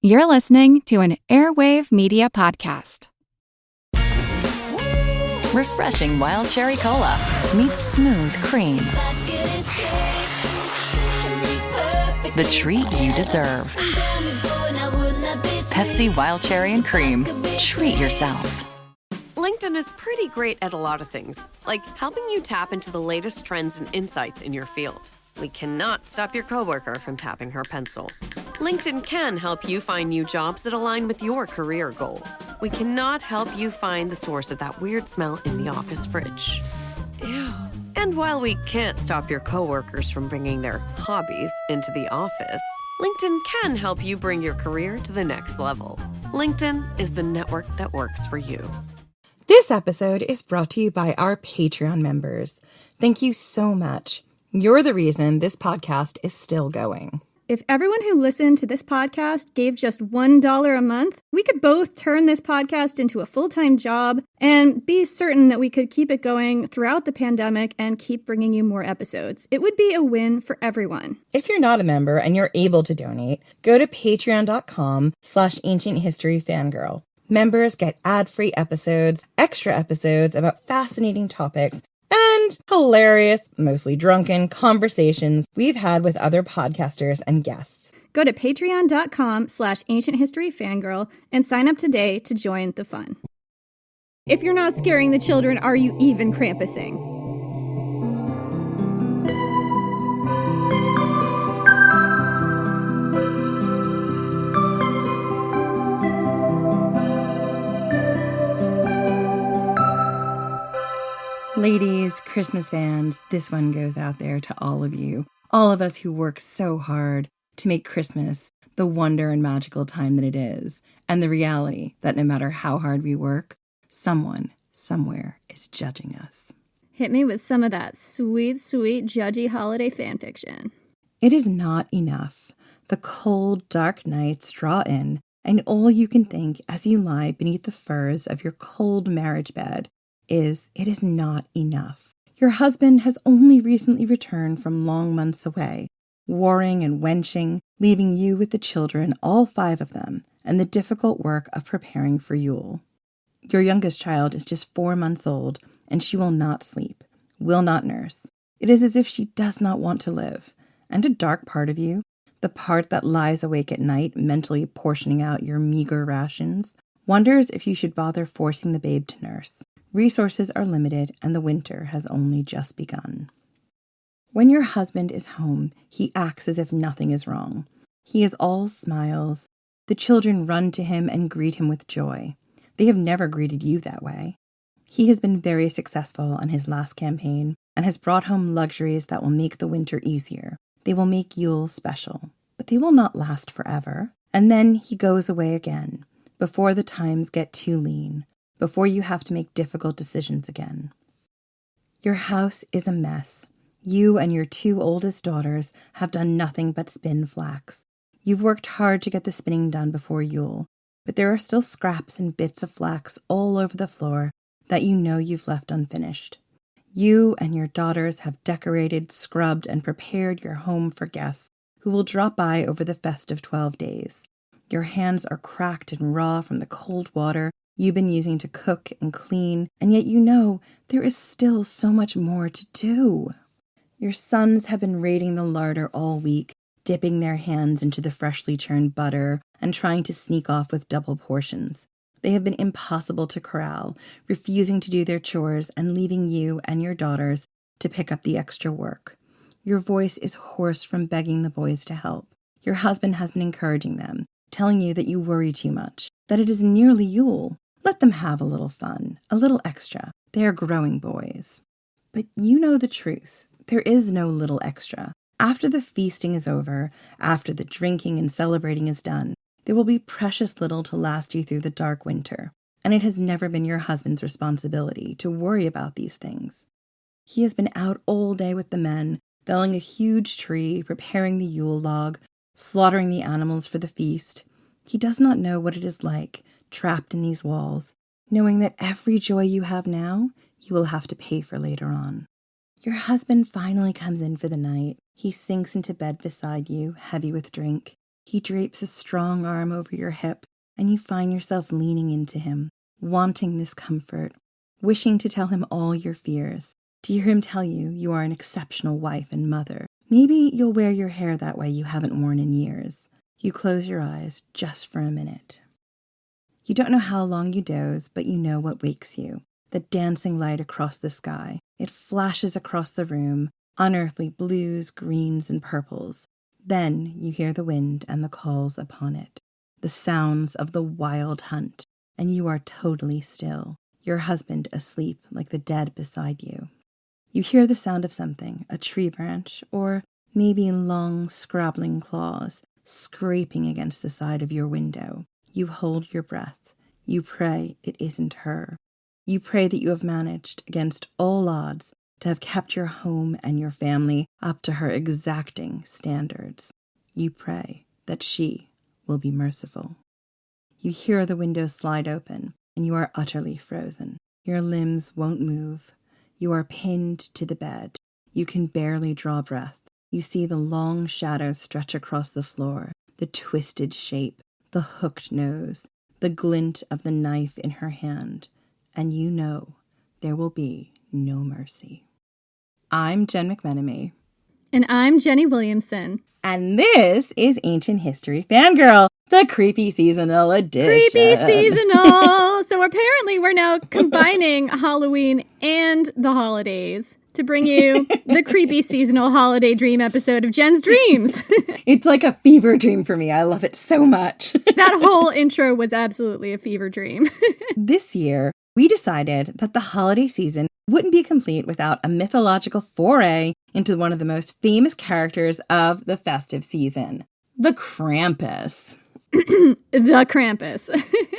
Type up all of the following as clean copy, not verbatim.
You're listening to an Airwave Media Podcast. Refreshing wild cherry cola meets smooth cream. The treat you deserve. Pepsi Wild Cherry and Cream. Treat yourself. LinkedIn is pretty great at a lot of things, like helping you tap into the latest trends and insights in your field. We cannot stop your coworker from tapping her pencil. LinkedIn can help you find new jobs that align with your career goals. We cannot help you find the source of that weird smell in the office fridge. Ew. And while we can't stop your coworkers from bringing their hobbies into the office, LinkedIn can help you bring your career to the next level. LinkedIn is the network that works for you. This episode is brought to you by our Patreon members. Thank you so much. You're the reason this podcast is still going. If everyone who listened to this podcast gave just $1 a month, we could both turn this podcast into a full-time job and be certain that we could keep it going throughout the pandemic and keep bringing you more episodes. It would be a win for everyone. If you're not a member and you're able to donate, go to patreon.com/ancienthistoryfangirl. Members get ad-free episodes, extra episodes about fascinating topics, and hilarious, mostly drunken conversations we've had with other podcasters and guests. Go to patreon.com/ancienthistoryfangirl and sign up today to join the fun. If you're not scaring the children, are you even Krampusing? Ladies, Christmas fans, this one goes out there to all of you. All of us who work so hard to make Christmas the wonder and magical time that it is. And the reality that no matter how hard we work, someone, somewhere is judging us. Hit me with some of that sweet, sweet, judgy holiday fanfiction. It is not enough. The cold, dark nights draw in, and all you can think as you lie beneath the furs of your cold marriage bed is, it is not enough. Your husband has only recently returned from long months away, warring and wenching, leaving you with the children, all 5 of them, and the difficult work of preparing for Yule. Your youngest child is just 4 months old, and she will not sleep, will not nurse. It is as if she does not want to live. And a dark part of you, the part that lies awake at night, mentally portioning out your meager rations, wonders if you should bother forcing the babe to nurse. Resources are limited, and the winter has only just begun. When your husband is home, he acts as if nothing is wrong. He is all smiles. The children run to him and greet him with joy. They have never greeted you that way. He has been very successful on his last campaign and has brought home luxuries that will make the winter easier. They will make Yule special, but they will not last forever. And then he goes away again, before the times get too lean, before you have to make difficult decisions again. Your house is a mess. You and your 2 oldest daughters have done nothing but spin flax. You've worked hard to get the spinning done before Yule, but there are still scraps and bits of flax all over the floor that you know you've left unfinished. You and your daughters have decorated, scrubbed, and prepared your home for guests who will drop by over the festive 12 days. Your hands are cracked and raw from the cold water you've been using to cook and clean, and yet you know there is still so much more to do. Your sons have been raiding the larder all week, dipping their hands into the freshly churned butter and trying to sneak off with double portions. They have been impossible to corral, refusing to do their chores and leaving you and your daughters to pick up the extra work. Your voice is hoarse from begging the boys to help. Your husband has been encouraging them, telling you that you worry too much, that it is nearly Yule. Let them have a little fun, a little extra. They are growing boys. But you know the truth. There is no little extra. After the feasting is over, after the drinking and celebrating is done, there will be precious little to last you through the dark winter. And it has never been your husband's responsibility to worry about these things. He has been out all day with the men, felling a huge tree, preparing the Yule log, slaughtering the animals for the feast. He does not know what it is like, trapped in these walls, knowing that every joy you have now, you will have to pay for later on. Your husband finally comes in for the night. He sinks into bed beside you, heavy with drink. He drapes a strong arm over your hip, and you find yourself leaning into him, wanting this comfort, wishing to tell him all your fears, to hear him tell you you are an exceptional wife and mother. Maybe you'll wear your hair that way you haven't worn in years. You close your eyes just for a minute. You don't know how long you doze, but you know what wakes you. The dancing light across the sky. It flashes across the room, unearthly blues, greens, and purples. Then you hear the wind and the calls upon it, the sounds of the wild hunt, and you are totally still, your husband asleep like the dead beside you. You hear the sound of something, a tree branch, or maybe long, scrabbling claws, scraping against the side of your window. You hold your breath. You pray it isn't her. You pray that you have managed, against all odds, to have kept your home and your family up to her exacting standards. You pray that she will be merciful. You hear the window slide open, and you are utterly frozen. Your limbs won't move. You are pinned to the bed. You can barely draw breath. You see the long shadows stretch across the floor, the twisted shape, the hooked nose, the glint of the knife in her hand, and you know there will be no mercy. I'm Jen McMenemy. And I'm Jenny Williamson. And this is Ancient History Fangirl, the creepy seasonal edition. Creepy seasonal! So apparently we're now combining Halloween and the holidays to bring you the creepy seasonal holiday dream episode of Jen's Dreams. It's like a fever dream for me. I love it so much. That whole intro was absolutely a fever dream. This year, we decided that the holiday season wouldn't be complete without a mythological foray into one of the most famous characters of the festive season, the Krampus. The Krampus.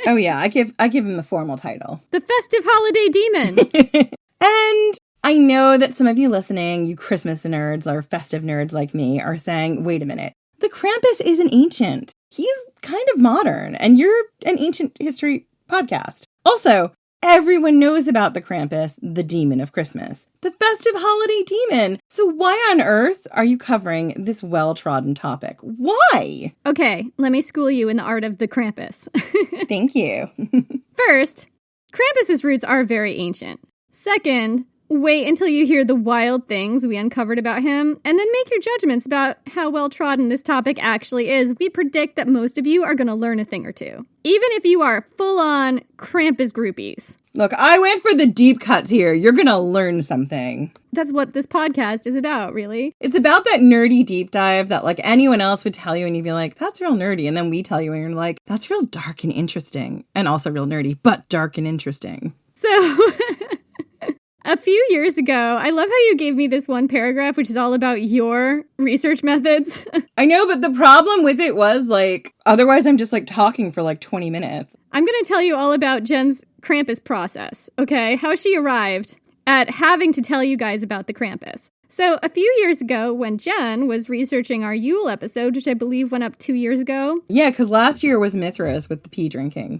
Oh yeah, I give him the formal title. The festive holiday demon. And I know that some of you listening, you Christmas nerds or festive nerds like me, are saying, wait a minute, the Krampus isn't ancient. He's kind of modern, and you're an ancient history podcast. Also, everyone knows about the Krampus, the demon of Christmas, the festive holiday demon. So why on earth are you covering this well-trodden topic? Why? Okay, let me school you in the art of the Krampus. Thank you. First, Krampus's roots are very ancient. Second, wait until you hear the wild things we uncovered about him, and then make your judgments about how well-trodden this topic actually is. We predict that most of you are going to learn a thing or two, even if you are full-on Krampus groupies. Look, I went for the deep cuts here. You're going to learn something. That's what this podcast is about, really. It's about that nerdy deep dive that like anyone else would tell you and you'd be like, that's real nerdy. And then we tell you and you're like, that's real dark and interesting. And also real nerdy, but dark and interesting. So... A few years ago, I love how you gave me this one paragraph, which is all about your research methods. I know, but the problem with it was, like, otherwise I'm just, like, talking for, like, 20 minutes. I'm going to tell you all about Jen's Krampus process, okay? How she arrived at having to tell you guys about the Krampus. So a few years ago, when Jen was researching our Yule episode, which I believe went up 2 years ago. Yeah, because last year was Mithras with the pee drinking.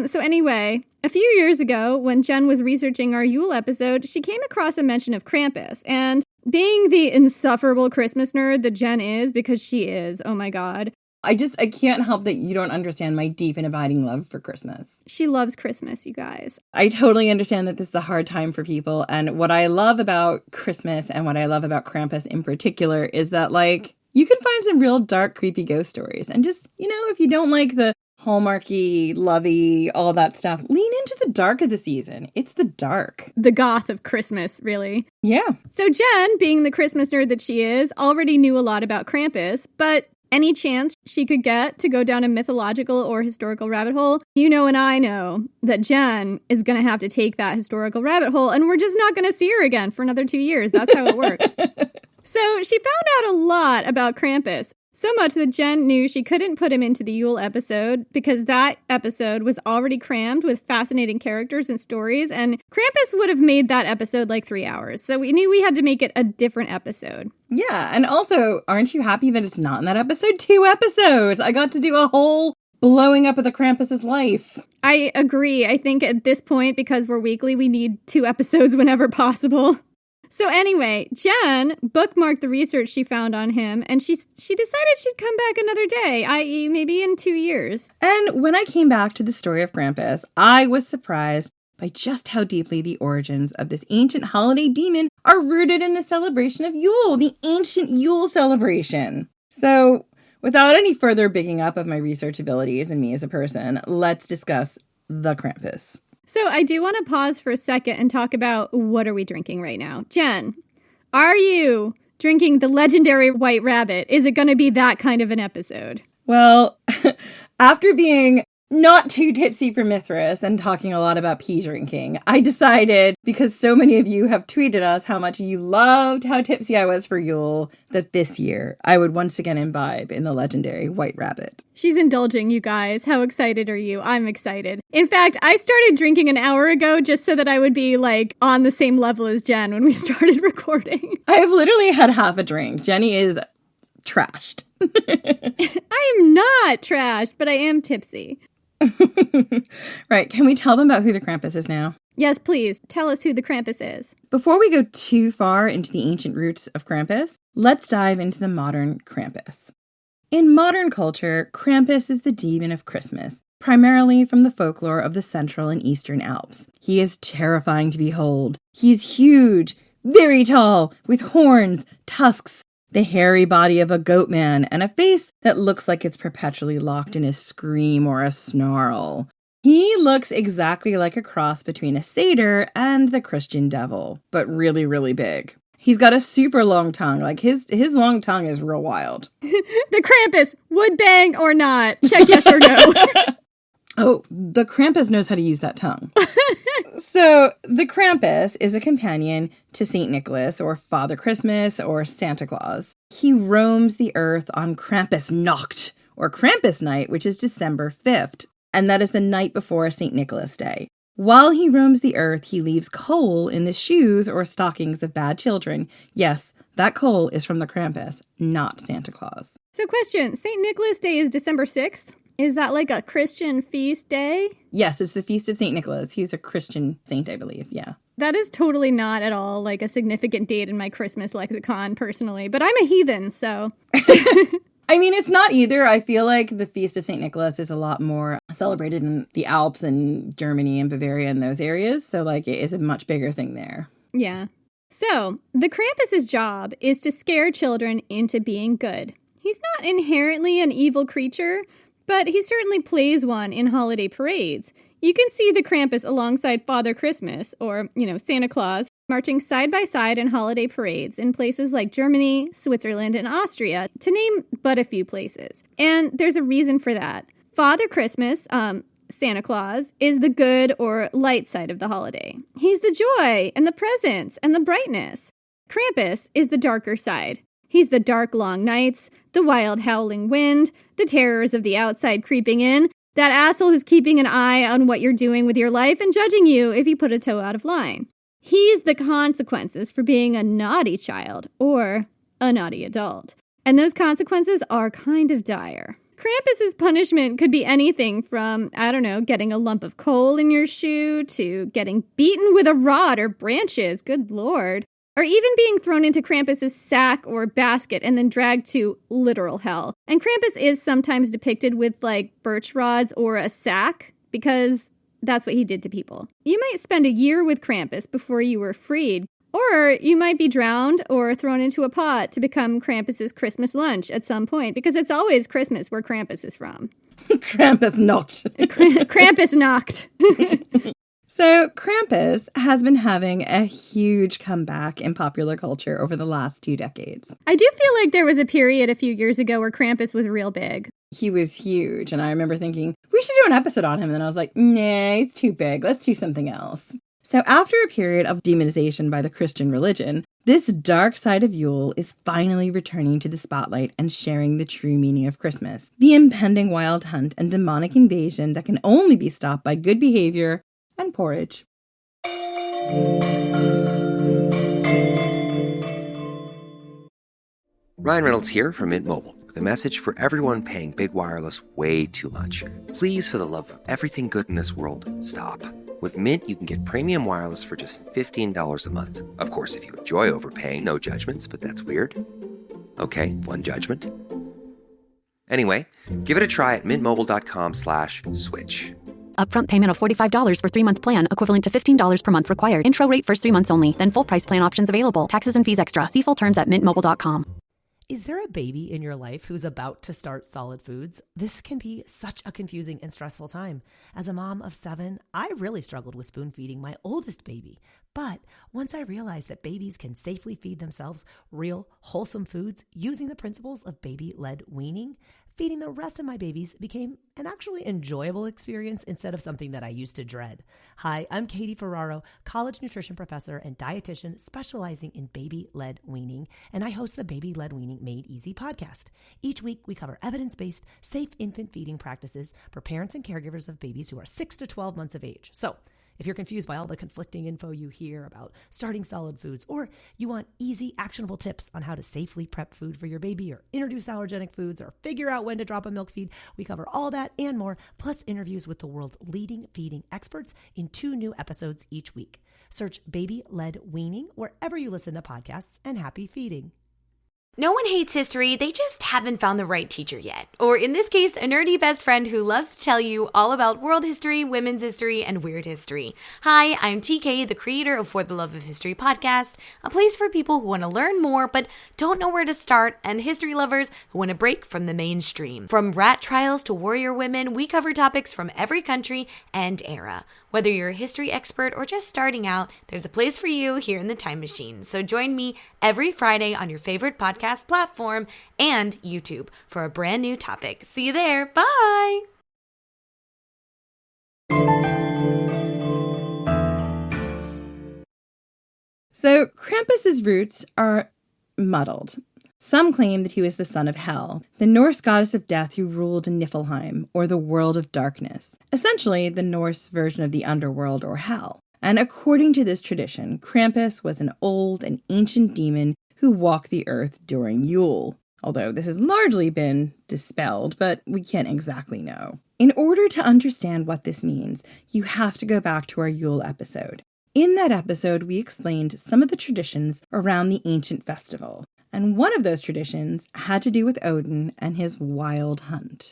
So anyway, a few years ago, when Jen was researching our Yule episode, she came across a mention of Krampus. And being the insufferable Christmas nerd that Jen is, because she is, oh my god. I can't help that you don't understand my deep and abiding love for Christmas. She loves Christmas, you guys. I totally understand that this is a hard time for people. And what I love about Christmas and what I love about Krampus in particular is that, like, you can find some real dark, creepy ghost stories. And just, you know, if you don't like the Hallmarky, lovey, all that stuff, lean into the dark of the season. It's the dark. The goth of Christmas, really. Yeah. So Jen, being the Christmas nerd that she is, already knew a lot about Krampus, but any chance she could get to go down a mythological or historical rabbit hole, you know and I know that Jen is going to have to take that historical rabbit hole, and we're just not going to see her again for another 2 years. That's how it works. So she found out a lot about Krampus. So much that Jen knew she couldn't put him into the Yule episode because that episode was already crammed with fascinating characters and stories, and Krampus would have made that episode like 3 hours. So we knew we had to make it a different episode. Yeah, and also, aren't you happy that it's not in that episode? 2 episodes! I got to do a whole blowing up of the Krampus's life. I agree. I think at this point, because we're weekly, we need 2 episodes whenever possible. So anyway, Jen bookmarked the research she found on him, and she decided she'd come back another day, i.e. maybe in 2 years. And when I came back to the story of Krampus, I was surprised by just how deeply the origins of this ancient holiday demon are rooted in the celebration of Yule, the ancient Yule celebration. So, without any further bigging up of my research abilities and me as a person, let's discuss the Krampus. So I do want to pause for a second and talk about what are we drinking right now. Jen, are you drinking the legendary White Rabbit? Is it going to be that kind of an episode? Well, after being not too tipsy for Mithras and talking a lot about pee drinking, I decided, because so many of you have tweeted us how much you loved how tipsy I was for Yule, that this year I would once again imbibe in the legendary White Rabbit. She's indulging, you guys. How excited are you? I'm excited. In fact, I started drinking an hour ago just so that I would be on the same level as Jen when we started recording. I have literally had half a drink. Jenny is trashed. I am not trashed, but I am tipsy. Right. Can we tell them about who the Krampus is now? Yes, please. Tell us who the Krampus is. Before we go too far into the ancient roots of Krampus, let's dive into the modern Krampus. In modern culture, Krampus is the demon of Christmas, primarily from the folklore of the Central and Eastern Alps. He is terrifying to behold. He's huge, very tall, with horns, tusks, the hairy body of a goat man, and a face that looks like it's perpetually locked in a scream or a snarl. He looks exactly like a cross between a satyr and the Christian devil, but really, really big. He's got a super long tongue. His long tongue is real wild. The Krampus, would bang or not? Check yes or no. Oh, the Krampus knows how to use that tongue. So, the Krampus is a companion to St. Nicholas, or Father Christmas, or Santa Claus. He roams the earth on Krampusnacht, or Krampus night, which is December 5th, and that is the night before St. Nicholas Day. While he roams the earth, he leaves coal in the shoes or stockings of bad children. Yes, that coal is from the Krampus, not Santa Claus. So question, St. Nicholas Day is December 6th? Is that like a Christian feast day? Yes, it's the Feast of St. Nicholas. He's a Christian saint, I believe, yeah. That is totally not at all like a significant date in my Christmas lexicon, personally. But I'm a heathen, so... I mean, it's not either. I feel like the Feast of St. Nicholas is a lot more celebrated in the Alps and Germany and Bavaria and those areas. So, it is a much bigger thing there. Yeah. So, the Krampus's job is to scare children into being good. He's not inherently an evil creature, but he certainly plays one in holiday parades. You can see the Krampus alongside Father Christmas, or, Santa Claus, marching side by side in holiday parades in places like Germany, Switzerland, and Austria, to name but a few places. And there's a reason for that. Father Christmas, Santa Claus, is the good or light side of the holiday. He's the joy and the presents and the brightness. Krampus is the darker side. He's the dark, long nights, the wild, howling wind, the terrors of the outside creeping in, that asshole who's keeping an eye on what you're doing with your life and judging you if you put a toe out of line. He's the consequences for being a naughty child or a naughty adult. And those consequences are kind of dire. Krampus's punishment could be anything from, getting a lump of coal in your shoe to getting beaten with a rod or branches, good lord. Or even being thrown into Krampus's sack or basket and then dragged to literal hell. And Krampus is sometimes depicted with birch rods or a sack because that's what he did to people. You might spend a year with Krampus before you were freed, or you might be drowned or thrown into a pot to become Krampus's Christmas lunch at some point, because it's always Christmas where Krampus is from. Krampusnacht. Krampusnacht. So, Krampus has been having a huge comeback in popular culture over the last 2 decades. I do feel like there was a period a few years ago where Krampus was real big. He was huge, and I remember thinking, we should do an episode on him, and then I was like, nah, he's too big, let's do something else. So after a period of demonization by the Christian religion, this dark side of Yule is finally returning to the spotlight and sharing the true meaning of Christmas, the impending wild hunt and demonic invasion that can only be stopped by good behavior and porridge. Ryan Reynolds here from Mint Mobile with a message for everyone paying big wireless way too much. Please, for the love of everything good in this world, stop. With Mint, you can get premium wireless for just $15 a month. Of course, if you enjoy overpaying, no judgments, but that's weird. Okay, one judgment. Anyway, give it a try at mintmobile.com/switch. Upfront payment of $45 for 3-month plan, equivalent to $15 per month required. Intro rate first 3 months only, then full price plan options available. Taxes and fees extra. See full terms at mintmobile.com. Is there a baby in your life who's about to start solid foods? This can be such a confusing and stressful time. As a mom of 7, I really struggled with spoon feeding my oldest baby. But once I realized that babies can safely feed themselves real, wholesome foods using the principles of baby-led weaning, feeding the rest of my babies became an actually enjoyable experience instead of something that I used to dread. Hi, I'm Katie Ferraro, college nutrition professor and dietitian specializing in baby-led weaning, and I host the Baby-Led Weaning Made Easy podcast. Each week, we cover evidence-based, safe infant feeding practices for parents and caregivers of babies who are 6 to 12 months of age. So, if you're confused by all the conflicting info you hear about starting solid foods, or you want easy, actionable tips on how to safely prep food for your baby, or introduce allergenic foods, or figure out when to drop a milk feed, we cover all that and more, plus interviews with the world's leading feeding experts in 2 new episodes each week. Search Baby-Led Weaning wherever you listen to podcasts, and happy feeding. No one hates history, they just haven't found the right teacher yet. Or in this case, a nerdy best friend who loves to tell you all about world history, women's history, and weird history. Hi, I'm TK, the creator of For the Love of History podcast, a place for people who want to learn more but don't know where to start, and history lovers who want to break from the mainstream. From rat trials to warrior women, we cover topics from every country and era. Whether you're a history expert or just starting out, there's a place for you here in the Time Machine. So join me every Friday on your favorite podcast platform and YouTube for a brand new topic. See you there. Bye. So Krampus's roots are muddled. Some claim that he was the son of Hel, the Norse goddess of death who ruled Niflheim, or the world of darkness, essentially the Norse version of the underworld or Hell. And according to this tradition, Krampus was an old and ancient demon who walked the earth during Yule. Although this has largely been dispelled, but we can't exactly know. In order to understand what this means, you have to go back to our Yule episode. In that episode, we explained some of the traditions around the ancient festival. And one of those traditions had to do with Odin and his wild hunt.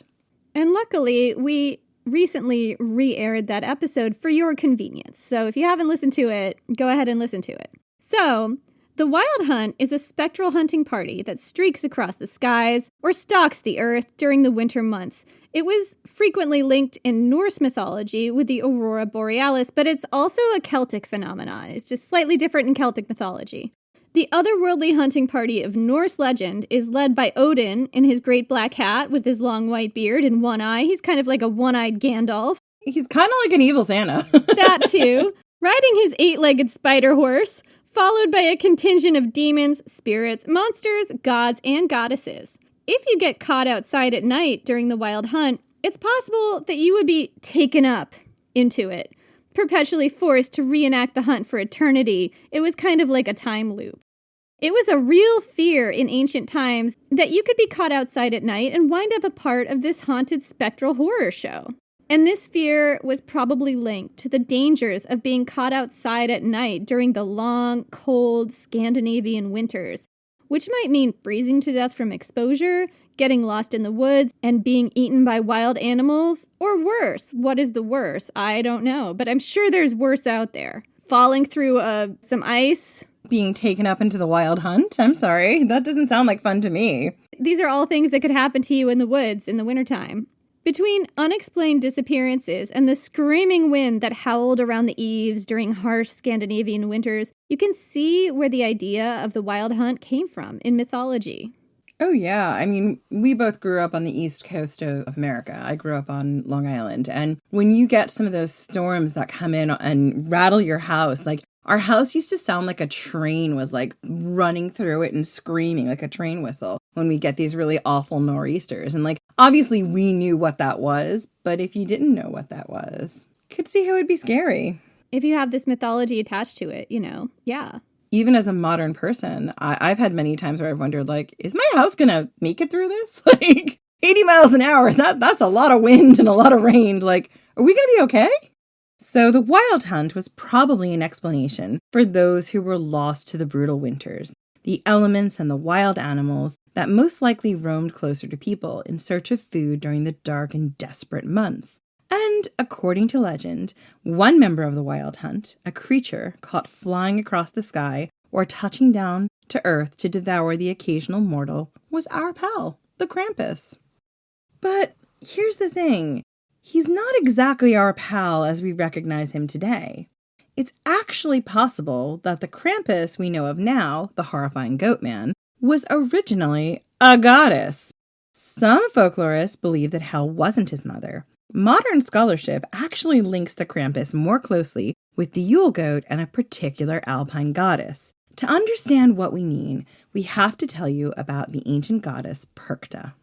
And luckily, we recently re-aired that episode for your convenience. So if you haven't listened to it, go ahead and listen to it. So, the wild hunt is a spectral hunting party that streaks across the skies or stalks the earth during the winter months. It was frequently linked in Norse mythology with the aurora borealis, but it's also a Celtic phenomenon. It's just slightly different in Celtic mythology. The otherworldly hunting party of Norse legend is led by Odin in his great black hat with his long white beard and one eye. He's kind of like a one-eyed Gandalf. He's kind of like an evil Santa. That too. Riding his 8-legged spider horse, followed by a contingent of demons, spirits, monsters, gods, and goddesses. If you get caught outside at night during the wild hunt, it's possible that you would be taken up into it, perpetually forced to reenact the hunt for eternity. It was kind of like a time loop. It was a real fear in ancient times that you could be caught outside at night and wind up a part of this haunted spectral horror show. And this fear was probably linked to the dangers of being caught outside at night during the long, cold Scandinavian winters, which might mean freezing to death from exposure, getting lost in the woods, and being eaten by wild animals, or worse. What is the worse? I don't know, but I'm sure there's worse out there. Falling through some ice. Being taken up into the wild hunt? I'm sorry, that doesn't sound like fun to me. These are all things that could happen to you in the woods in the wintertime. Between unexplained disappearances and the screaming wind that howled around the eaves during harsh Scandinavian winters, you can see where the idea of the wild hunt came from in mythology. Oh, yeah. I mean, we both grew up on the east coast of America. I grew up on Long Island. And when you get some of those storms that come in and rattle your house, like our house used to sound like a train was like running through it and screaming like a train whistle when we get these really awful nor'easters. And like, obviously we knew what that was, but if you didn't know what that was, you could see how it'd be scary. If you have this mythology attached to it, yeah. Even as a modern person, I've had many times where I've wondered, like, is my house going to make it through this? Like, 80 miles an hour, that's a lot of wind and a lot of rain. Like, are we going to be okay? So the wild hunt was probably an explanation for those who were lost to the brutal winters, the elements and the wild animals that most likely roamed closer to people in search of food during the dark and desperate months. And according to legend, one member of the wild hunt, a creature caught flying across the sky or touching down to earth to devour the occasional mortal, was our pal, the Krampus. But here's the thing. He's not exactly our pal as we recognize him today. It's actually possible that the Krampus we know of now, the horrifying goat man, was originally a goddess. Some folklorists believe that Hel wasn't his mother. Modern scholarship actually links the Krampus more closely with the Yule goat and a particular alpine goddess. To understand what we mean, we have to tell you about the ancient goddess Perchta.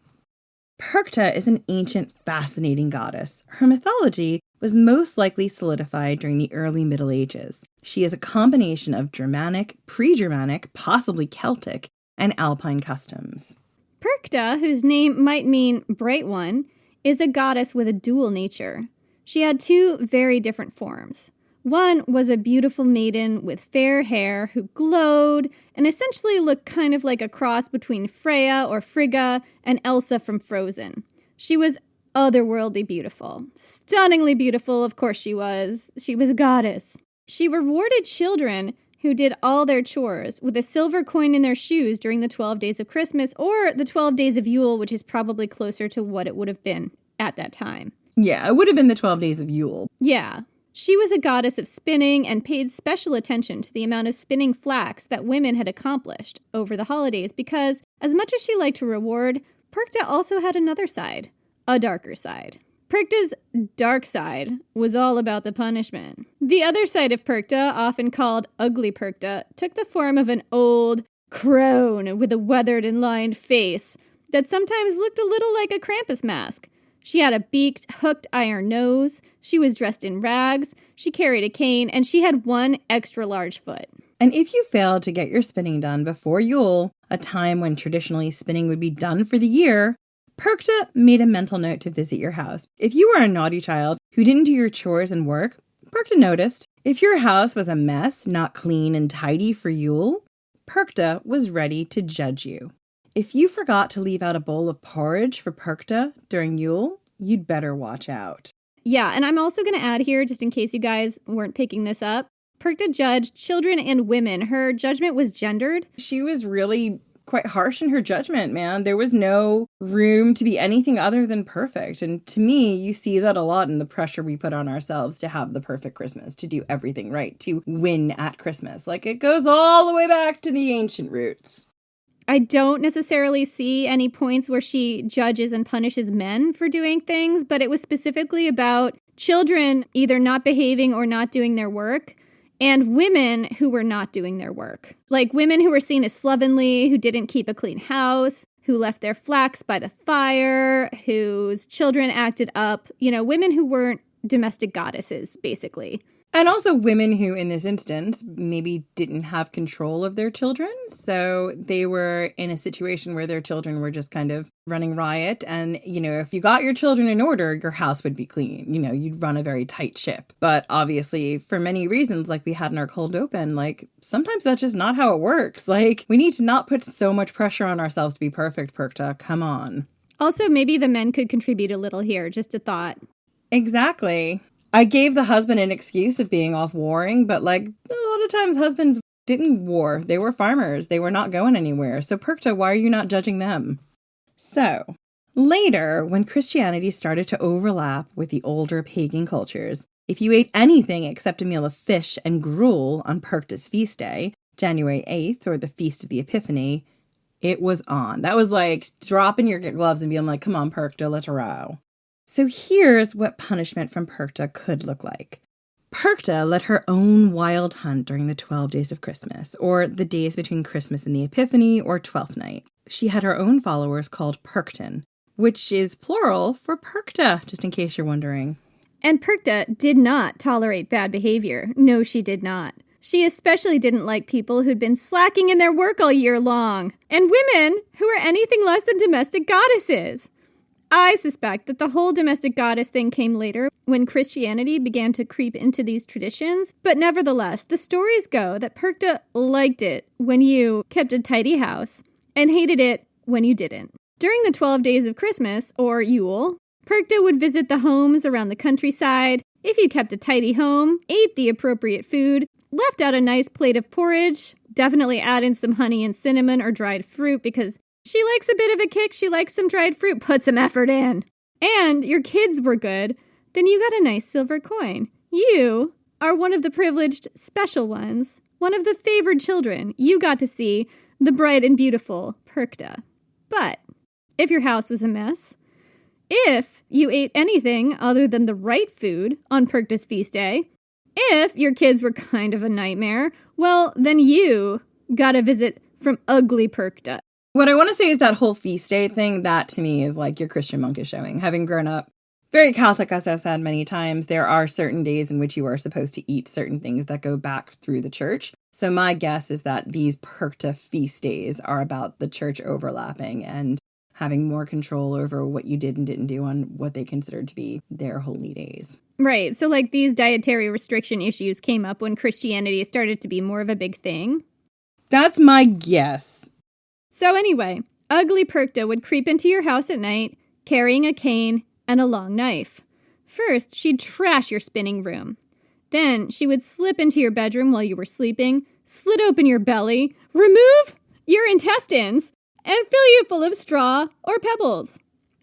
Perchta is an ancient, fascinating goddess. Her mythology was most likely solidified during the early Middle Ages. She is a combination of Germanic, pre-Germanic, possibly Celtic, and Alpine customs. Perchta, whose name might mean bright one, is a goddess with a dual nature. She had two very different forms. One was a beautiful maiden with fair hair who glowed and essentially looked kind of like a cross between Freya or Frigga and Elsa from Frozen. She was otherworldly beautiful. Stunningly beautiful, of course she was. She was a goddess. She rewarded children who did all their chores with a silver coin in their shoes during the 12 days of Christmas or the 12 days of Yule, which is probably closer to what it would have been at that time. Yeah, it would have been the 12 days of Yule. Yeah. She was a goddess of spinning and paid special attention to the amount of spinning flax that women had accomplished over the holidays because, as much as she liked to reward, Perchta also had another side, a darker side. Perchta's dark side was all about the punishment. The other side of Perchta, often called Ugly Perchta, took the form of an old crone with a weathered and lined face that sometimes looked a little like a Krampus mask. She had a beaked, hooked iron nose, she was dressed in rags, she carried a cane, and she had one extra large foot. And if you failed to get your spinning done before Yule, a time when traditionally spinning would be done for the year, Perchta made a mental note to visit your house. If you were a naughty child who didn't do your chores and work, Perchta noticed. If your house was a mess, not clean and tidy for Yule, Perchta was ready to judge you. If you forgot to leave out a bowl of porridge for Perchta during Yule, you'd better watch out. Yeah, and I'm also going to add here, just in case you guys weren't picking this up, Perchta judged children and women. Her judgment was gendered. She was really quite harsh in her judgment, man. There was no room to be anything other than perfect. And to me, you see that a lot in the pressure we put on ourselves to have the perfect Christmas, to do everything right, to win at Christmas. Like, it goes all the way back to the ancient roots. I don't necessarily see any points where she judges and punishes men for doing things, but it was specifically about children either not behaving or not doing their work, and women who were not doing their work. Like women who were seen as slovenly, who didn't keep a clean house, who left their flax by the fire, whose children acted up, women who weren't domestic goddesses, basically. And also women who, in this instance, maybe didn't have control of their children. So they were in a situation where their children were just kind of running riot. And, if you got your children in order, your house would be clean. You'd run a very tight ship. But obviously, for many reasons, like we had in our cold open, sometimes that's just not how it works. We need to not put so much pressure on ourselves to be perfect, Perchta. Come on. Also, maybe the men could contribute a little here. Just a thought. Exactly. I gave the husband an excuse of being off warring, but a lot of times husbands didn't war. They were farmers. They were not going anywhere. So Perchta, why are you not judging them? So later, when Christianity started to overlap with the older pagan cultures, if you ate anything except a meal of fish and gruel on Perchta's feast day, January 8th, or the Feast of the Epiphany, it was on. That was like dropping your gloves and being like, come on, Perchta, let's row. So here's what punishment from Perchta could look like. Perchta led her own wild hunt during the 12 days of Christmas, or the days between Christmas and the Epiphany, or Twelfth Night. She had her own followers called Perchton, which is plural for Perchta, just in case you're wondering. And Perchta did not tolerate bad behavior. No, she did not. She especially didn't like people who'd been slacking in their work all year long, and women who were anything less than domestic goddesses. I suspect that the whole domestic goddess thing came later when Christianity began to creep into these traditions, but nevertheless, the stories go that Perchta liked it when you kept a tidy house and hated it when you didn't. During the 12 days of Christmas, or Yule, Perchta would visit the homes around the countryside. If you kept a tidy home, ate the appropriate food, left out a nice plate of porridge, definitely add in some honey and cinnamon or dried fruit because she likes a bit of a kick, she likes some dried fruit, put some effort in. And your kids were good, then you got a nice silver coin. You are one of the privileged special ones, one of the favored children. You got to see the bright and beautiful Perchta. But if your house was a mess, if you ate anything other than the right food on Perchta's feast day, if your kids were kind of a nightmare, well, then you got a visit from ugly Perchta. What I want to say is that whole feast day thing, that to me is like your Christian monkish showing. Having grown up very Catholic, as I've said many times, there are certain days in which you are supposed to eat certain things that go back through the church. So my guess is that these Perchta feast days are about the church overlapping and having more control over what you did and didn't do on what they considered to be their holy days. Right. So like these dietary restriction issues came up when Christianity started to be more of a big thing. That's my guess. So anyway, ugly Perchta would creep into your house at night, carrying a cane and a long knife. First, she'd trash your spinning room. Then she would slip into your bedroom while you were sleeping, slit open your belly, remove your intestines, and fill you full of straw or pebbles.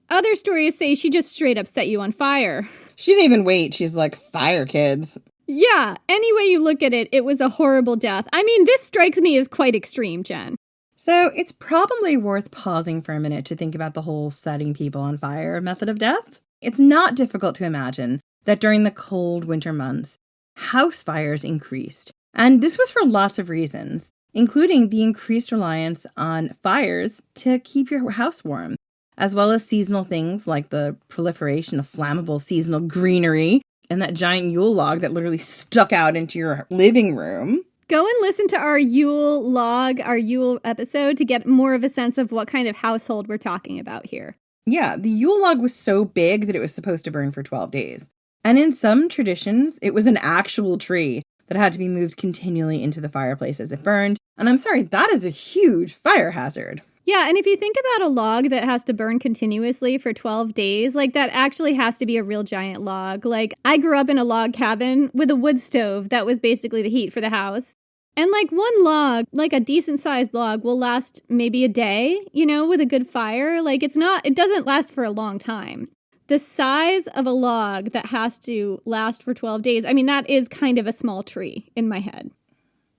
Other stories say she just straight up set you on fire. She didn't even wait. She's like, fire, kids. Yeah, any way you look at it, it was a horrible death. I mean, this strikes me as quite extreme, Jen. So it's probably worth pausing for a minute to think about the whole setting people on fire method of death. It's not difficult to imagine that during the cold winter months, house fires increased. And this was for lots of reasons, including the increased reliance on fires to keep your house warm, as well as seasonal things like the proliferation of flammable seasonal greenery and that giant Yule log that literally stuck out into your living room. Go and listen to our Yule log, our Yule episode, to get more of a sense of what kind of household we're talking about here. Yeah, the Yule log was so big that it was supposed to burn for 12 days. And in some traditions, it was an actual tree that had to be moved continually into the fireplace as it burned. And I'm sorry, that is a huge fire hazard. Yeah, and if you think about a log that has to burn continuously for 12 days, like that actually has to be a real giant log. Like I grew up in a log cabin with a wood stove that was basically the heat for the house. And like one log, like a decent sized log will last maybe a day, you know, with a good fire. Like it doesn't last for a long time. The size of a log that has to last for 12 days, I mean, that is kind of a small tree in my head.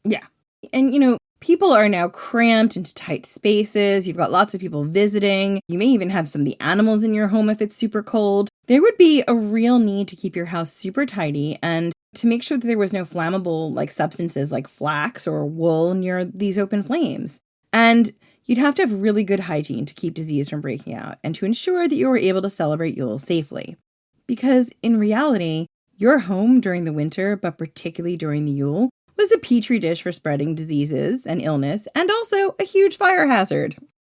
Yeah. And, you know, people are now cramped into tight spaces. You've got lots of people visiting. You may even have some of the animals in your home if it's super cold. There would be a real need to keep your house super tidy and to make sure that there was no flammable like substances like flax or wool near these open flames. And you'd have to have really good hygiene to keep disease from breaking out and to ensure that you were able to celebrate Yule safely. Because in reality, your home during the winter, but particularly during the Yule, was a petri dish for spreading diseases and illness and also a huge fire hazard.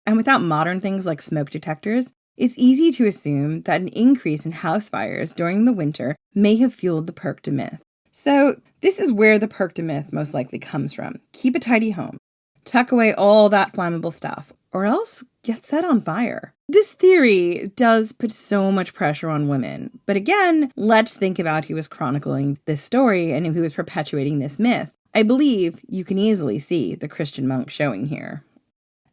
And without modern things like smoke detectors, it's easy to assume that an increase in house fires during the winter may have fueled the Perchta myth. So this is where the Perchta myth most likely comes from. Keep a tidy home. Tuck away all that flammable stuff, or else get set on fire. This theory does put so much pressure on women. But again, let's think about who was chronicling this story and who was perpetuating this myth. I believe you can easily see the Christian monk showing here.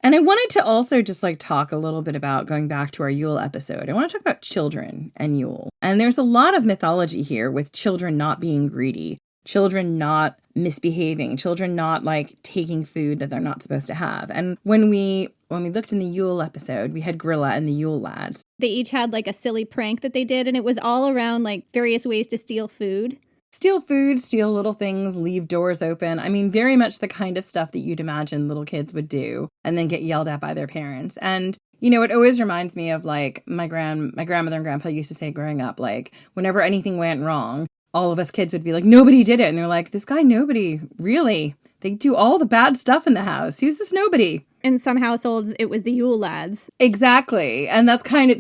And I wanted to also just talk a little bit about going back to our Yule episode. I want to talk about children and Yule. And there's a lot of mythology here with children not being greedy, children not misbehaving, children not taking food that they're not supposed to have. And when we looked in the Yule episode, we had Grilla and the Yule lads. They each had a silly prank that they did, and it was all around various ways to steal food. Steal food, steal little things, leave doors open. I mean, very much the kind of stuff that you'd imagine little kids would do and then get yelled at by their parents. And, you know, it always reminds me of my grandmother and grandpa used to say growing up, whenever anything went wrong, all of us kids would be like, nobody did it. And they're like, this guy, nobody, really? They do all the bad stuff in the house. Who's this nobody? In some households, it was the Yule lads. Exactly. And that's kind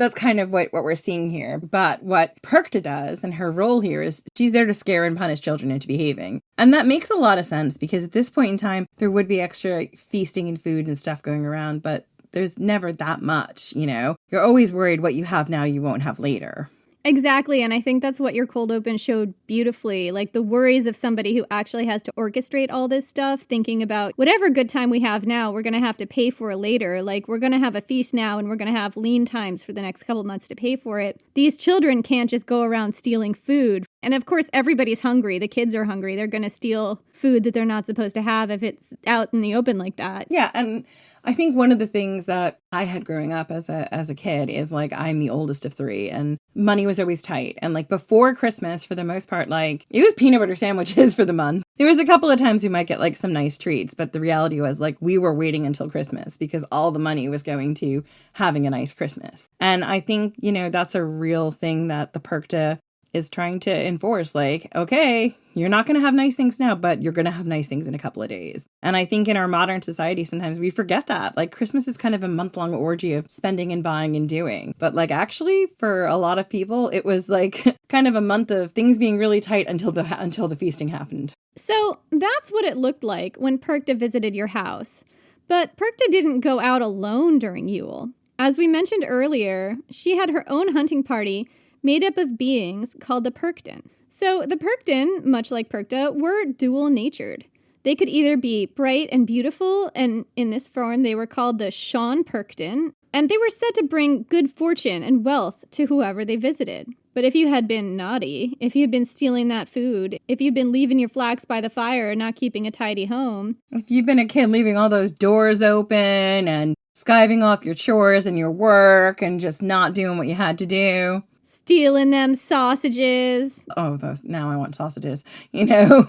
of what we're seeing here. But what Perkta does, and her role here, is she's there to scare and punish children into behaving. And that makes a lot of sense, because at this point in time, there would be extra feasting and food and stuff going around, but there's never that much, you know? You're always worried what you have now you won't have later. Exactly, and I think that's what your cold open showed beautifully, like the worries of somebody who actually has to orchestrate all this stuff, thinking about whatever good time we have now, we're going to have to pay for later. Like, we're going to have a feast now, and we're going to have lean times for the next couple months to pay for it. These children can't just go around stealing food. And of course, everybody's hungry. The kids are hungry. They're going to steal food that they're not supposed to have if it's out in the open like that. Yeah, and I think one of the things that I had growing up as a kid is, like, I'm the oldest of three, and money was always tight. And, like, before Christmas, for the most part, like, it was peanut butter sandwiches for the month. There was a couple of times we might get, like, some nice treats, but the reality was, like, we were waiting until Christmas because all the money was going to having a nice Christmas. And I think, you know, that's a real thing that the Perkta is trying to enforce. Like, okay, you're not going to have nice things now, but you're going to have nice things in a couple of days. And I think in our modern society, sometimes we forget that. Like, Christmas is kind of a month-long orgy of spending and buying and doing. But, like, actually, for a lot of people, it was, like, kind of a month of things being really tight until the feasting happened. So that's what it looked like when Perkta visited your house. But Perkta didn't go out alone during Yule. As we mentioned earlier, she had her own hunting party made up of beings called the Perkten. So the Perkten, much like Perkta, were dual-natured. They could either be bright and beautiful, and in this form they were called the Sean Perkten, and they were said to bring good fortune and wealth to whoever they visited. But if you had been naughty, if you had been stealing that food, if you'd been leaving your flax by the fire and not keeping a tidy home, if you've been a kid leaving all those doors open and skiving off your chores and your work and just not doing what you had to do, stealing them sausages. Oh, those, now I want sausages, you know.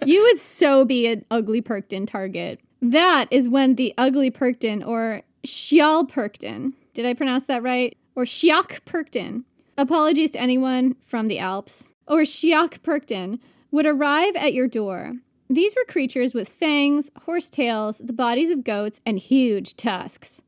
You would so be an ugly Perkten target. That is when the ugly Perkten, or Shial Perkten, did I pronounce that right? Or Shiak Perkten, apologies to anyone from the Alps, or Shiak Perkten, would arrive at your door. These were creatures with fangs, horsetails, the bodies of goats, and huge tusks.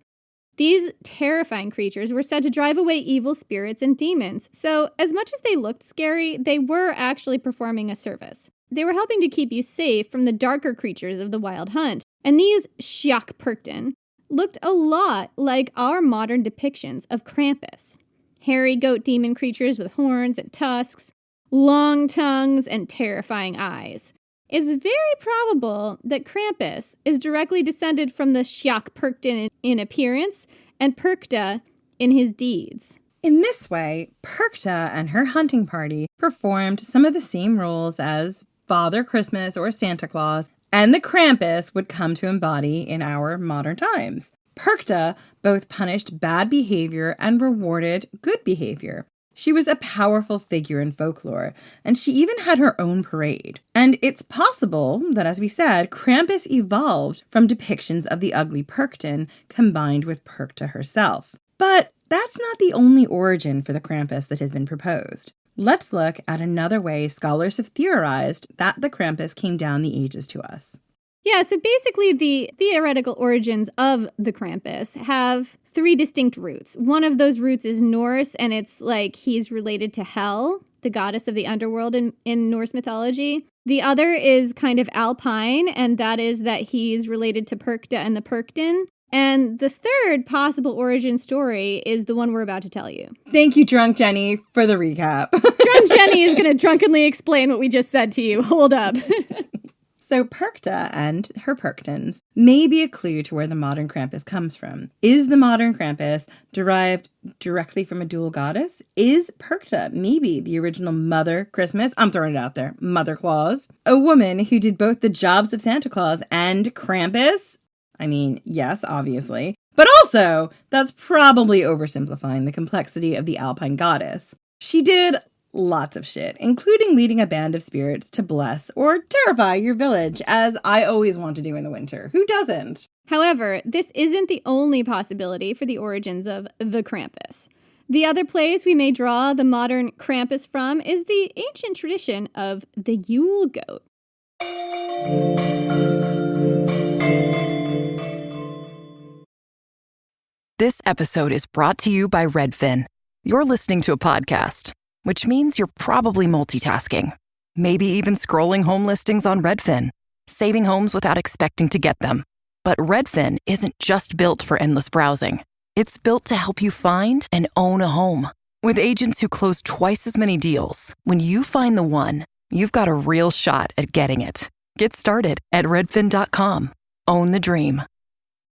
These terrifying creatures were said to drive away evil spirits and demons, so as much as they looked scary, they were actually performing a service. They were helping to keep you safe from the darker creatures of the wild hunt, and these Shiak Perkten looked a lot like our modern depictions of Krampus. Hairy goat demon creatures with horns and tusks, long tongues, and terrifying eyes. It's very probable that Krampus is directly descended from the Shiak Perkten in appearance and Perkta in his deeds. In this way, Perkta and her hunting party performed some of the same roles as Father Christmas or Santa Claus, and the Krampus would come to embody in our modern times. Perkta both punished bad behavior and rewarded good behavior. She was a powerful figure in folklore, and she even had her own parade. And it's possible that, as we said, Krampus evolved from depictions of the ugly Perkten combined with Perkta herself. But that's not the only origin for the Krampus that has been proposed. Let's look at another way scholars have theorized that the Krampus came down the ages to us. Yeah, so basically the theoretical origins of the Krampus have three distinct roots. One of those roots is Norse, and it's like he's related to Hel, the goddess of the underworld in Norse mythology. The other is kind of Alpine, and that is that he's related to Perkta and the Perkten. And the third possible origin story is the one we're about to tell you. Thank you, Drunk Jenny, for the recap. Drunk Jenny is going to drunkenly explain what we just said to you. Hold up. So Perkta and her Perktens may be a clue to where the modern Krampus comes from. Is the modern Krampus derived directly from a dual goddess? Is Perkta maybe the original Mother Christmas? I'm throwing it out there. Mother Claus. A woman who did both the jobs of Santa Claus and Krampus? I mean, yes, obviously. But also, that's probably oversimplifying the complexity of the Alpine goddess. She did lots of shit, including leading a band of spirits to bless or terrify your village, as I always want to do in the winter. Who doesn't? However, this isn't the only possibility for the origins of the Krampus. The other place we may draw the modern Krampus from is the ancient tradition of the Yule goat. This episode is brought to you by Redfin. You're listening to a podcast, which means you're probably multitasking. Maybe even scrolling home listings on Redfin, saving homes without expecting to get them. But Redfin isn't just built for endless browsing. It's built to help you find and own a home. With agents who close twice as many deals, when you find the one, you've got a real shot at getting it. Get started at redfin.com. Own the dream.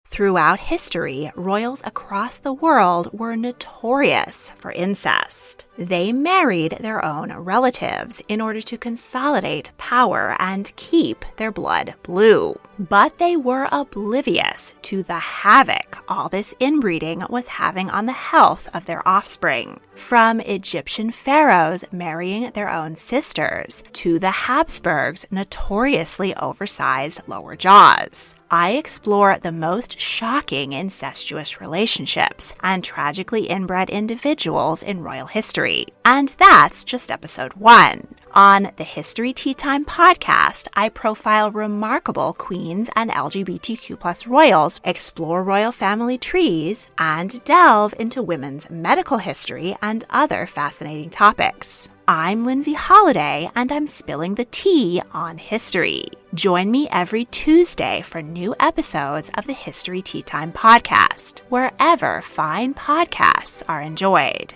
Throughout history, royals across the world were notorious for incest. They married their own relatives in order to consolidate power and keep their blood blue. But they were oblivious to the havoc all this inbreeding was having on the health of their offspring. From Egyptian pharaohs marrying their own sisters to the Habsburgs' notoriously oversized lower jaws. I explore the most shocking incestuous relationships and tragically inbred individuals in royal history. And that's just episode 1. On the History Tea Time podcast, I profile remarkable queens and LGBTQ+ royals, explore royal family trees, and delve into women's medical history and other fascinating topics. I'm Lindsay Holiday, and I'm spilling the tea on history. Join me every Tuesday for new episodes of the History Tea Time podcast, wherever fine podcasts are enjoyed.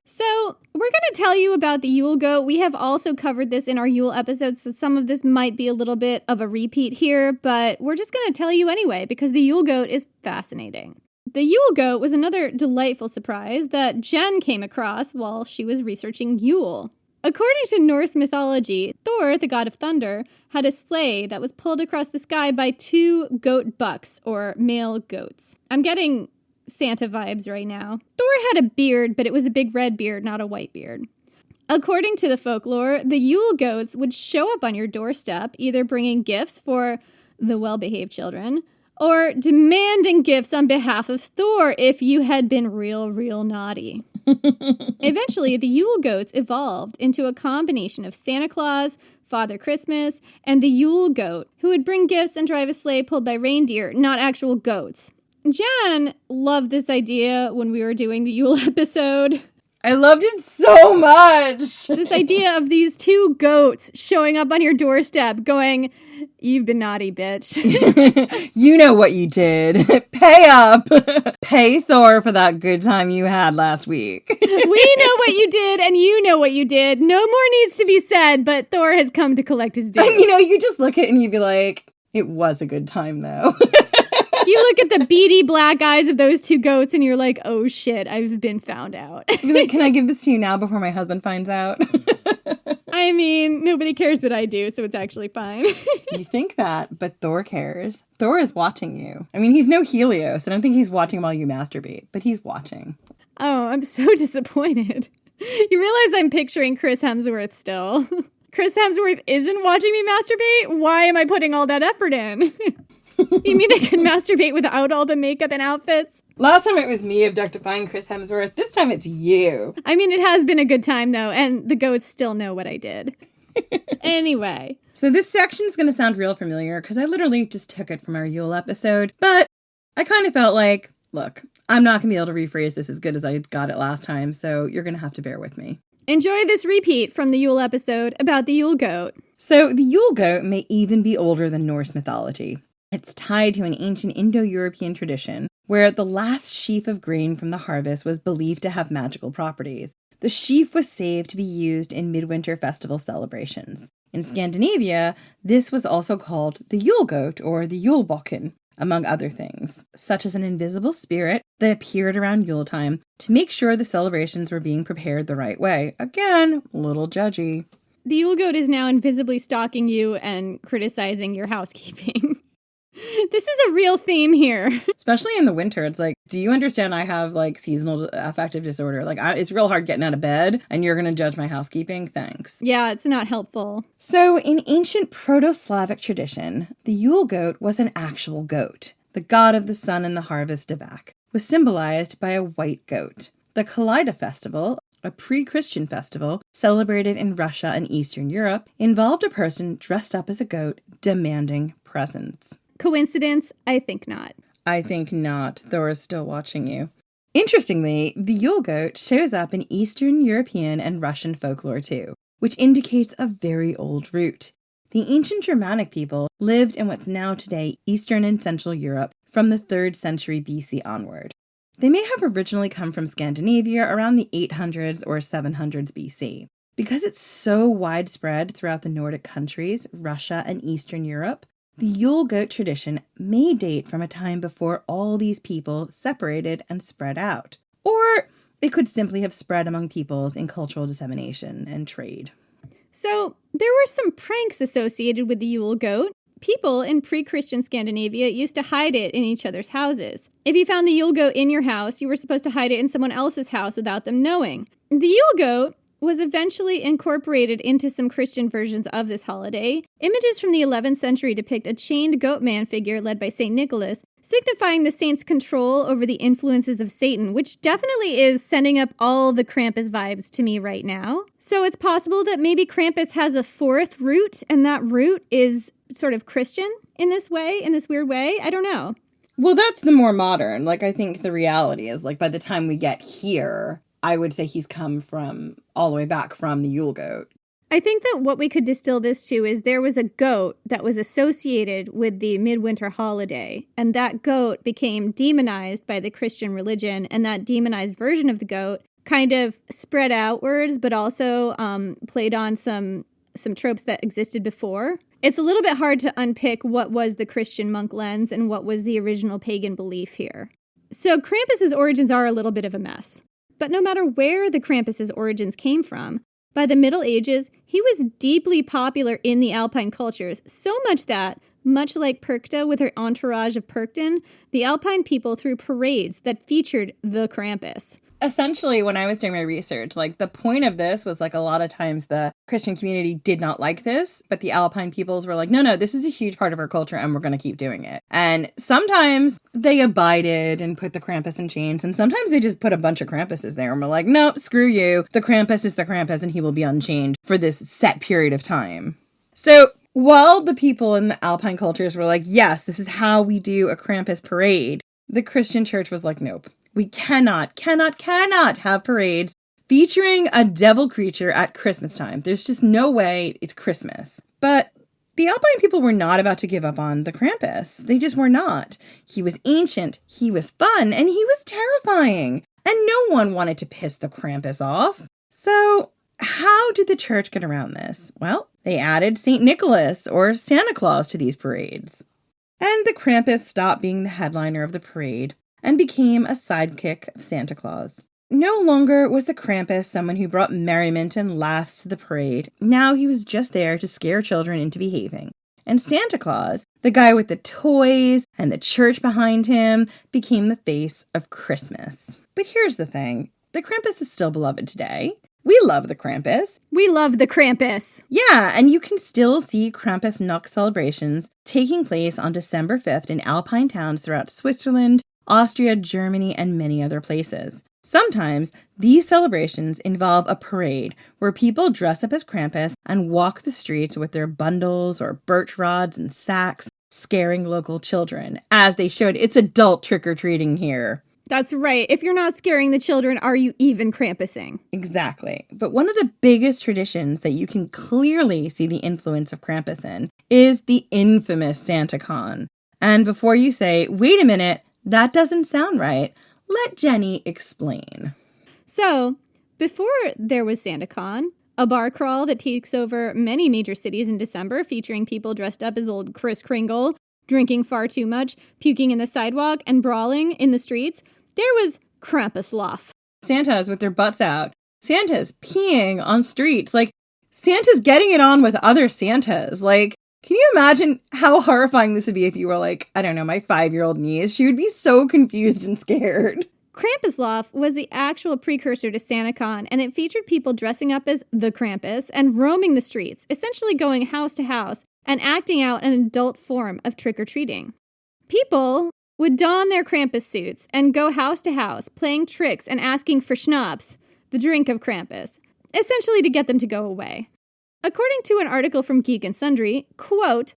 So, we're going to tell you about the Yule goat. We have also covered this in our Yule episodes, so some of this might be a little bit of a repeat here, but we're just going to tell you anyway because the Yule goat is fascinating. The Yule goat was another delightful surprise that Jen came across while she was researching Yule. According to Norse mythology, Thor, the god of thunder, had a sleigh that was pulled across the sky by 2 goat bucks, or male goats. I'm getting Santa vibes right now. Thor had a beard, but it was a big red beard, not a white beard. According to the folklore, the Yule goats would show up on your doorstep, either bringing gifts for the well-behaved children, or demanding gifts on behalf of Thor if you had been real naughty. Eventually, the Yule goats evolved into a combination of Santa Claus, Father Christmas, and the Yule goat, who would bring gifts and drive a sleigh pulled by reindeer, not actual goats. Jen loved this idea when we were doing the Yule episode. I loved it so much. This idea of these 2 goats showing up on your doorstep going, "You've been naughty, bitch." You know what you did. Pay up. Pay Thor for that good time you had last week. We know what you did, and you know what you did. No more needs to be said, but Thor has come to collect his due. And you just look at it and you'd be like, it was a good time though. You look at the beady black eyes of those 2 goats and you're like, oh shit, I've been found out. You'd be like, can I give this to you now before my husband finds out? I mean, nobody cares what I do, so it's actually fine. You think that, but Thor cares. Thor is watching you. I mean, he's no Helios. I don't think he's watching while you masturbate, but he's watching. Oh, I'm so disappointed. You realize I'm picturing Chris Hemsworth still. Chris Hemsworth isn't watching me masturbate? Why am I putting all that effort in? You mean I can masturbate without all the makeup and outfits? Last time it was me objectifying Chris Hemsworth. This time it's you. I mean, it has been a good time, though, and the goats still know what I did. Anyway. So this section is going to sound real familiar because I literally just took it from our Yule episode. But I kind of felt like, look, I'm not going to be able to rephrase this as good as I got it last time, so you're going to have to bear with me. Enjoy this repeat from the Yule episode about the Yule goat. So the Yule goat may even be older than Norse mythology. It's tied to an ancient Indo-European tradition where the last sheaf of grain from the harvest was believed to have magical properties. The sheaf was saved to be used in midwinter festival celebrations. In Scandinavia, this was also called the Yule goat or the Julebokken, among other things, such as an invisible spirit that appeared around Yule time to make sure the celebrations were being prepared the right way. Again, a little judgy. The Yule goat is now invisibly stalking you and criticizing your housekeeping. This is a real theme here. Especially in the winter. It's like, do you understand I have seasonal affective disorder? It's real hard getting out of bed and you're going to judge my housekeeping? Thanks. Yeah, it's not helpful. So in ancient Proto-Slavic tradition, the Yule goat was an actual goat. The god of the sun and the harvest, Devak, was symbolized by a white goat. The Kaleida festival, a pre-Christian festival celebrated in Russia and Eastern Europe, involved a person dressed up as a goat demanding presents. Coincidence? I think not. I think not. Thor is still watching you. Interestingly, the Yule goat shows up in Eastern European and Russian folklore too, which indicates a very old root. The ancient Germanic people lived in what's now today Eastern and Central Europe from the 3rd century BC onward. They may have originally come from Scandinavia around the 800s or 700s BC. Because it's so widespread throughout the Nordic countries, Russia, and Eastern Europe, the Yule goat tradition may date from a time before all these people separated and spread out. Or it could simply have spread among peoples in cultural dissemination and trade. So, there were some pranks associated with the Yule goat. People in pre-Christian Scandinavia used to hide it in each other's houses. If you found the Yule goat in your house, you were supposed to hide it in someone else's house without them knowing. The Yule goat was eventually incorporated into some Christian versions of this holiday. Images from the 11th century depict a chained goat man figure led by St. Nicholas, signifying the saint's control over the influences of Satan, which definitely is sending up all the Krampus vibes to me right now. So it's possible that maybe Krampus has a 4th root, and that root is sort of Christian in this way, in this weird way. I don't know. Well, that's the more modern. I think the reality is, by the time we get here, I would say he's come from all the way back from the Yule goat. I think that what we could distill this to is there was a goat that was associated with the midwinter holiday, and that goat became demonized by the Christian religion, and that demonized version of the goat kind of spread outwards, but also played on some tropes that existed before. It's a little bit hard to unpick what was the Christian monk lens and what was the original pagan belief here. So Krampus's origins are a little bit of a mess. But no matter where the Krampus's origins came from, by the Middle Ages, he was deeply popular in the Alpine cultures, so much that, much like Perchta with her entourage of Perchten, the Alpine people threw parades that featured the Krampus. Essentially, when I was doing my research, the point of this was a lot of times the Christian community did not like this, but the Alpine peoples were no, this is a huge part of our culture and we're going to keep doing it. And sometimes they abided and put the Krampus in chains, and sometimes they just put a bunch of Krampuses there and were nope, screw you. The Krampus is the Krampus and he will be unchained for this set period of time. So while the people in the Alpine cultures were yes, this is how we do a Krampus parade, the Christian church was nope. We cannot have parades featuring a devil creature at Christmas time. There's just no way. It's Christmas. But the Alpine people were not about to give up on the Krampus. They just were not. He was ancient, he was fun, and he was terrifying. And no one wanted to piss the Krampus off. So how did the church get around this? Well, they added St. Nicholas or Santa Claus to these parades. And the Krampus stopped being the headliner of the parade and became a sidekick of Santa Claus. No longer was the Krampus someone who brought merriment and laughs to the parade. Now he was just there to scare children into behaving. And Santa Claus, the guy with the toys and the church behind him, became the face of Christmas. But here's the thing. The Krampus is still beloved today. We love the Krampus. We love the Krampus. Yeah, and you can still see Krampusnacht celebrations taking place on December 5th in Alpine towns throughout Switzerland, Austria, Germany, and many other places. Sometimes these celebrations involve a parade where people dress up as Krampus and walk the streets with their bundles or birch rods and sacks, scaring local children. As they showed, it's adult trick-or-treating here. That's right. If you're not scaring the children, are you even Krampusing? Exactly. But one of the biggest traditions that you can clearly see the influence of Krampus in is the infamous SantaCon. And before you say, wait a minute, that doesn't sound right, let Jenny explain. So, before there was SantaCon, a bar crawl that takes over many major cities in December, featuring people dressed up as old Kris Kringle, drinking far too much, puking in the sidewalk, and brawling in the streets, there was Krampuslauf. Santas with their butts out. Santa's peeing on streets. Santa's getting it on with other Santas. Can you imagine how horrifying this would be if you were my 5-year-old niece? She would be so confused and scared. Krampuslauf was the actual precursor to SantaCon, and it featured people dressing up as the Krampus and roaming the streets, essentially going house to house and acting out an adult form of trick-or-treating. People would don their Krampus suits and go house to house, playing tricks and asking for schnapps. the drink of Krampus, essentially to get them to go away. According to an article from Geek and Sundry, quote,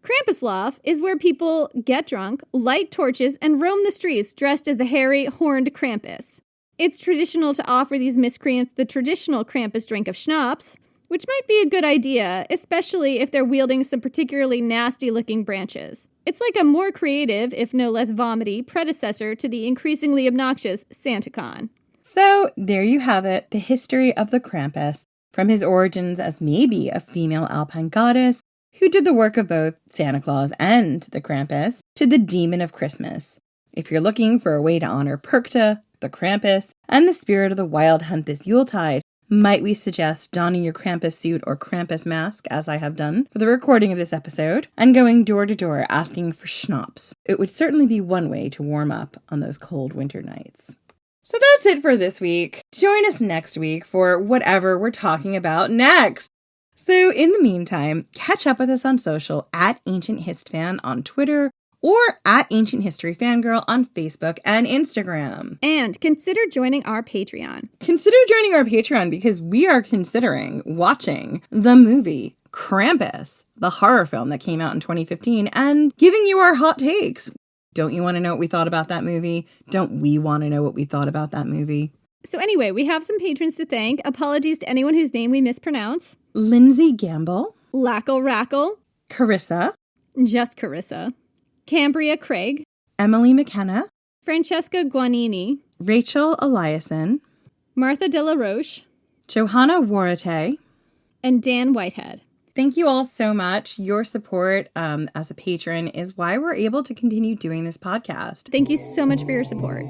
Krampuslauf is where people get drunk, light torches, and roam the streets dressed as the hairy, horned Krampus. It's traditional to offer these miscreants the traditional Krampus drink of schnapps, which might be a good idea, especially if they're wielding some particularly nasty-looking branches. It's like a more creative, if no less vomity, predecessor to the increasingly obnoxious SantaCon. So there you have it, the history of the Krampus, from his origins as maybe a female alpine goddess who did the work of both Santa Claus and the Krampus, to the demon of Christmas. If you're looking for a way to honor Perkta, the Krampus, and the spirit of the wild hunt this Yuletide, might we suggest donning your Krampus suit or Krampus mask, as I have done for the recording of this episode, and going door to door asking for schnapps. It would certainly be one way to warm up on those cold winter nights. So that's it for this week. Join us next week for whatever we're talking about next. So in the meantime, catch up with us on social at Ancient HistFan on Twitter or at Ancient History Fangirl on Facebook and Instagram. And consider joining our Patreon. Consider joining our Patreon because we are considering watching the movie Krampus, the horror film that came out in 2015, and giving you our hot takes. Don't you want to know what we thought about that movie? Don't we want to know what we thought about that movie? So anyway, we have some patrons to thank. Apologies to anyone whose name we mispronounce. Lindsay Gamble. Lackle Rackle. Carissa. Just Carissa. Cambria Craig. Emily McKenna. Francesca Guanini. Rachel Eliason. Martha De La Roche. Johanna Warate. And Dan Whitehead. Thank you all so much. Your support as a patron is why we're able to continue doing this podcast. Thank you so much for your support.